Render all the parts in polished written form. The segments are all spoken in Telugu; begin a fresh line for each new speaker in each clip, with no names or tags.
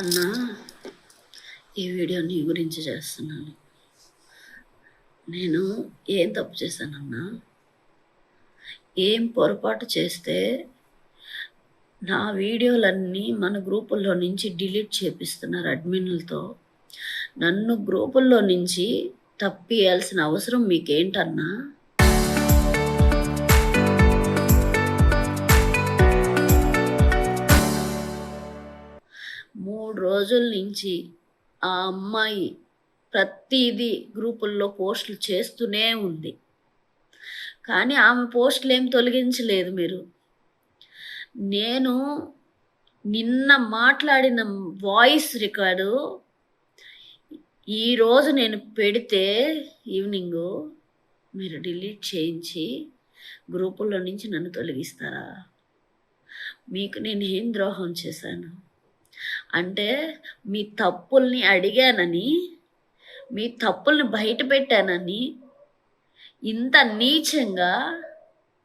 అన్నా, ఈ వీడియో నీ గురించి చేస్తున్నాను. నేను ఏం తప్పు చేశానన్నా? ఏం పొరపాటు చేస్తే నా వీడియోలన్నీ మన గ్రూపుల్లో నుంచి డిలీట్ చేపిస్తున్నారు అడ్మిన్లతో? నన్ను గ్రూపుల్లో నుంచి తప్పియాల్సిన అవసరం మీకేంటన్నా? మూడు రోజుల నుంచి ఆ అమ్మాయి ప్రతిదీ గ్రూపుల్లో పోస్టులు చేస్తూనే ఉంది, కానీ ఆమె పోస్టులు ఏం తొలగించలేదు మీరు. నేను నిన్న మాట్లాడిన వాయిస్ రికార్డు ఈరోజు నేను పెడితే ఈవినింగు మీరు డిలీట్ చేయించి గ్రూపుల్లో నుంచి నన్ను తొలగిస్తారా? మీకు నేను ఏం ద్రోహం చేశాను? అంటే మీ తప్పుల్ని అడిగానని, మీ తప్పుల్ని బయట పెట్టానని ఇంత నీచంగా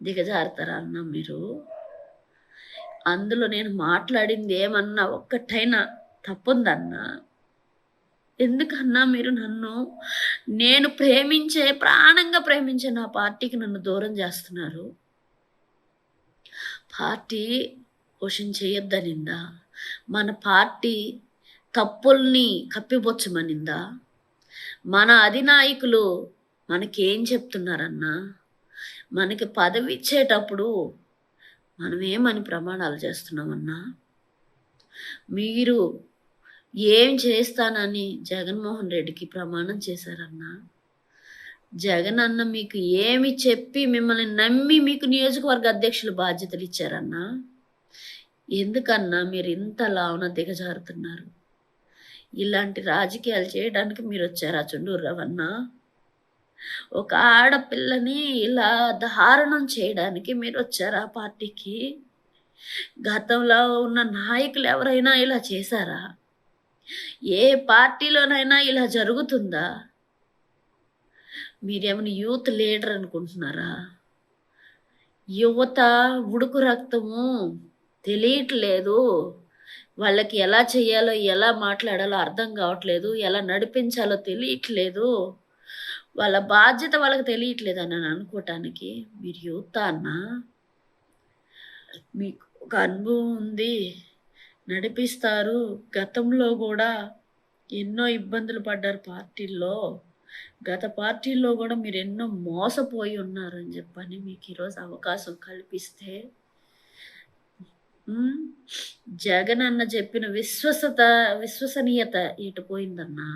దిగజారుతారా అన్న మీరు? అందులో నేను మాట్లాడింది ఏమన్నా ఒక్కటైనా తప్పుందన్నా? ఎందుకన్నా మీరు నన్ను, నేను ప్రాణంగా ప్రేమించే నా పార్టీకి నన్ను దూరం చేస్తున్నారు? పార్టీ క్వశ్చన్ చేయొద్దనిందా? మన పార్టీ తప్పుల్ని కప్పిపుచ్చమనిందా? మన అధినాయకులు మనకేం చెప్తున్నారన్నా? మనకి పదవి ఇచ్చేటప్పుడు మనం ఏమని ప్రమాణాలు చేస్తున్నామన్నా? మీరు ఏం చేస్తానని జగన్మోహన్ రెడ్డికి ప్రమాణం చేశారన్నా? జగన్ అన్న మీకు ఏమి చెప్పి మిమ్మల్ని నమ్మి మీకు నియోజకవర్గ అధ్యక్షులు బాధ్యతలు ఇచ్చారన్నా? ఎందుకన్నా మీరు ఇంతలావున దిగజారుతున్నారు? ఇలాంటి రాజకీయాలు చేయడానికి మీరు వచ్చారా చుండూరు రవణ? ఒక ఆడపిల్లని ఇలా దారుణం చేయడానికి మీరు వచ్చారా పార్టీకి? గతంలో ఉన్న నాయకులు ఎవరైనా ఇలా చేశారా? ఏ పార్టీలోనైనా ఇలా జరుగుతుందా? మీరేమైనా యూత్ లీడర్ అనుకుంటున్నారా? యువత ఉడుకు రక్తము, తెలియట్లేదు వాళ్ళకి. ఎలా చేయాలో, ఎలా మాట్లాడాలో అర్థం కావట్లేదు, ఎలా నడిపించాలో తెలియట్లేదు, వాళ్ళ బాధ్యత వాళ్ళకి తెలియట్లేదు అని అనుకోవటానికి మీరు యూత్ అన్నా? మీకు ఒక అనుభవం ఉంది, నడిపిస్తారు. గతంలో కూడా ఎన్నో ఇబ్బందులు పడ్డారు పార్టీల్లో. గత పార్టీల్లో కూడా మీరు ఎన్నో మోసపోయి ఉన్నారని చెప్పని మీకు ఈరోజు అవకాశం కల్పిస్తే జగన్ అన్న చెప్పిన విశ్వసనీయత ఎటు పోయిందన్నా?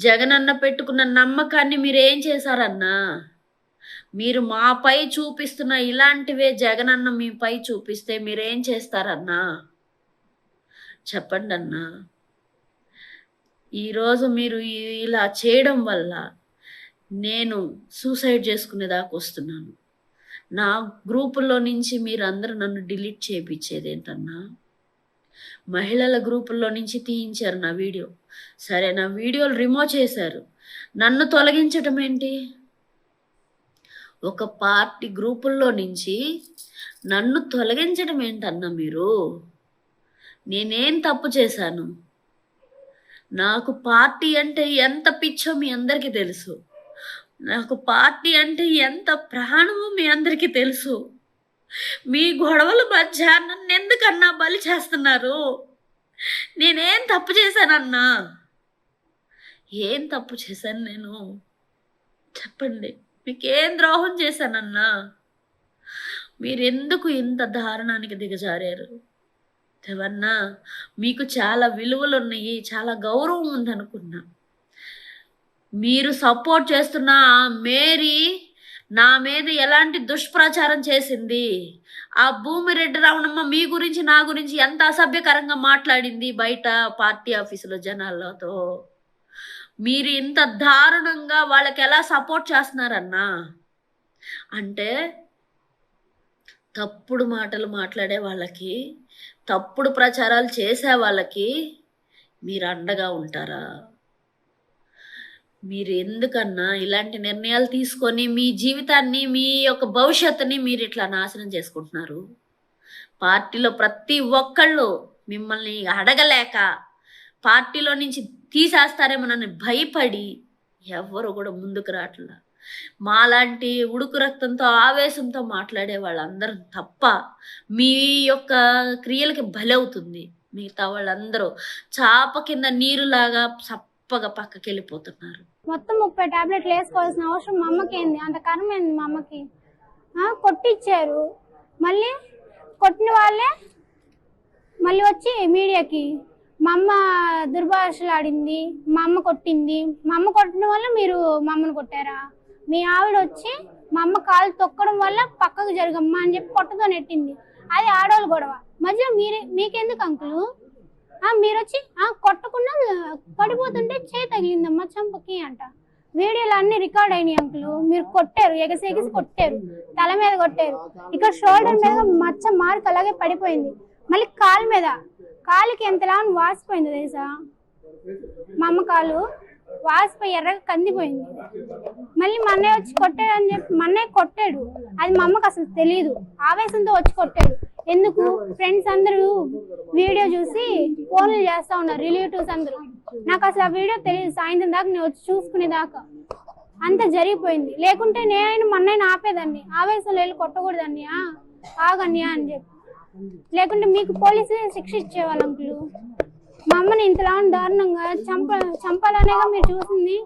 జగన్ అన్న పెట్టుకున్న నమ్మకాన్ని మీరేం చేశారన్నా? మీరు మాపై చూపిస్తున్న ఇలాంటివే జగన్ అన్న మీపై చూపిస్తే మీరేం చేస్తారన్నా? చెప్పండి అన్నా. ఈరోజు మీరు ఇలా చేయడం వల్ల నేను సూసైడ్ చేసుకునేదాకా వస్తున్నాను. నా గ్రూపుల్లో నుంచి మీరందరూ నన్ను డిలీట్ చేయించేది ఏంటన్నా? మహిళల గ్రూపుల్లో నుంచి తీయించారు నా వీడియో. సరే, నా వీడియోలు రిమూవ్ చేశారు, నన్ను తొలగించటం ఏంటి? ఒక పార్టీ గ్రూపుల్లో నుంచి నన్ను తొలగించడం ఏంటన్నా మీరు? నేనేం తప్పు చేశాను? నాకు పార్టీ అంటే ఎంత పిచ్చో మీ అందరికీ తెలుసు. నాకు పార్టీ అంటే ఎంత ప్రాణమో మీ అందరికీ తెలుసు. మీ గొడవల మధ్య నన్ను ఎందుకన్నా బలి చేస్తున్నారు? నేనేం తప్పు చేశానన్నా? ఏం తప్పు చేశాను నేను? చెప్పండి, మీకేం ద్రోహం చేశానన్నా? మీరెందుకు ఇంత దారుణానికి దిగజారారు? ఏమన్నా మీకు చాలా విలువలు ఉన్నాయి, చాలా గౌరవం ఉందనుకున్నా. మీరు సపోర్ట్ చేస్తున్న ఆ మేరీ నా మీద ఎలాంటి దుష్ప్రచారం చేసింది? ఆ భూమిరెడ్డి రావణమ్మ మీ గురించి, నా గురించి ఎంత అసభ్యకరంగా మాట్లాడింది బయట పార్టీ ఆఫీసులో జనాలతో. మీరు ఇంత దారుణంగా వాళ్ళకి ఎలా సపోర్ట్ చేస్తున్నారన్నా? అంటే తప్పుడు మాటలు మాట్లాడే వాళ్ళకి, తప్పుడు ప్రచారాలు చేసే వాళ్ళకి మీరు అండగా ఉంటారా? మీరు ఎందుకన్నా ఇలాంటి నిర్ణయాలు తీసుకొని మీ జీవితాన్ని, మీ యొక్క భవిష్యత్తుని మీరు ఇట్లా నాశనం చేసుకుంటున్నారు? పార్టీలో ప్రతి ఒక్కళ్ళు మిమ్మల్ని అడగలేక పార్టీలో నుంచి తీసేస్తారేమోనని భయపడి ఎవరు కూడా ముందుకు రావట్లా. మాలాంటి ఉడుకు రక్తంతో ఆవేశంతో మాట్లాడే వాళ్ళందరూ తప్ప మీ యొక్క క్రియలకి బలవుతుంది. మిగతా వాళ్ళందరూ చాప కింద నీరులాగా చప్పగా పక్కకి వెళ్ళిపోతున్నారు.
మొత్తం 30 టాబ్లెట్లు వేసుకోవాల్సిన అవసరం మా అమ్మకి ఏంది? అంత కర్మ ఏంది మా అమ్మకి? కొట్టిచ్చారు, మళ్ళీ కొట్టిన వాళ్ళే మళ్ళీ వచ్చి మీడియాకి మా అమ్మ దుర్భాషలు ఆడింది, మా అమ్మ కొట్టింది, మా అమ్మ కొట్టడం వల్ల మీరు మా అమ్మను కొట్టారా? మీ ఆవిడ వచ్చి మా అమ్మ కాలు తొక్కడం వల్ల పక్కకు జరగమ్మా అని చెప్పి పొట్టతో నెట్టింది. అది ఆడవాళ్ళు గొడవ. మధ్యలో మీకెందుకు అంకులు? మీరు వచ్చి కొట్టకుండా పడిపోతుంటే చేయి తగిలిందమ్మా చంపకి అంట. వీడియోలు అన్ని రికార్డ్ అయినాయి అంకులు. మీరు కొట్టారు, ఎగసేగిసి కొట్టారు, తల మీద కొట్టారు, ఇక్కడ షోల్డర్ మీద మచ్చ మార్క్ అలాగే పడిపోయింది. మళ్ళీ కాలు మీద, కాలుకి ఎంతలా వాసిపోయింది తెలుసా? మా అమ్మ కాలు వాసిపోయి ఎర్రగా కందిపోయింది. మళ్ళీ మా అన్నయ్య వచ్చి కొట్టాడు అని చెప్పి మా అన్నయ్య కొట్టాడు. అది మా అమ్మకు అసలు తెలియదు, ఆవేశంతో వచ్చి కొట్టాడు. ఎందుకు? ఫ్రెండ్స్ అందరూ వీడియో చూసి ఫోన్లు చేస్తా ఉన్నారు, రిలేటివ్స్ అందరూ. నాకు అసలు ఆ వీడియో తెలియదు. సాయంత్రం దాకా నేను వచ్చి చూసుకునేదాకా అంత జరిగిపోయింది. లేకుంటే నేనైనా మా అన్నయ్యని ఆపేదాన్ని, ఆవేశంలో వెళ్ళి కొట్టకూడదండి, ఆగన్యా అని చెప్పి. లేకుంటే మీకు పోలీసులే శిక్ష ఇచ్చేవాళ్ళు అంకులు. మా అమ్మని ఇంతలా దారుణంగా చంపాలనేగా మీరు చూసింది.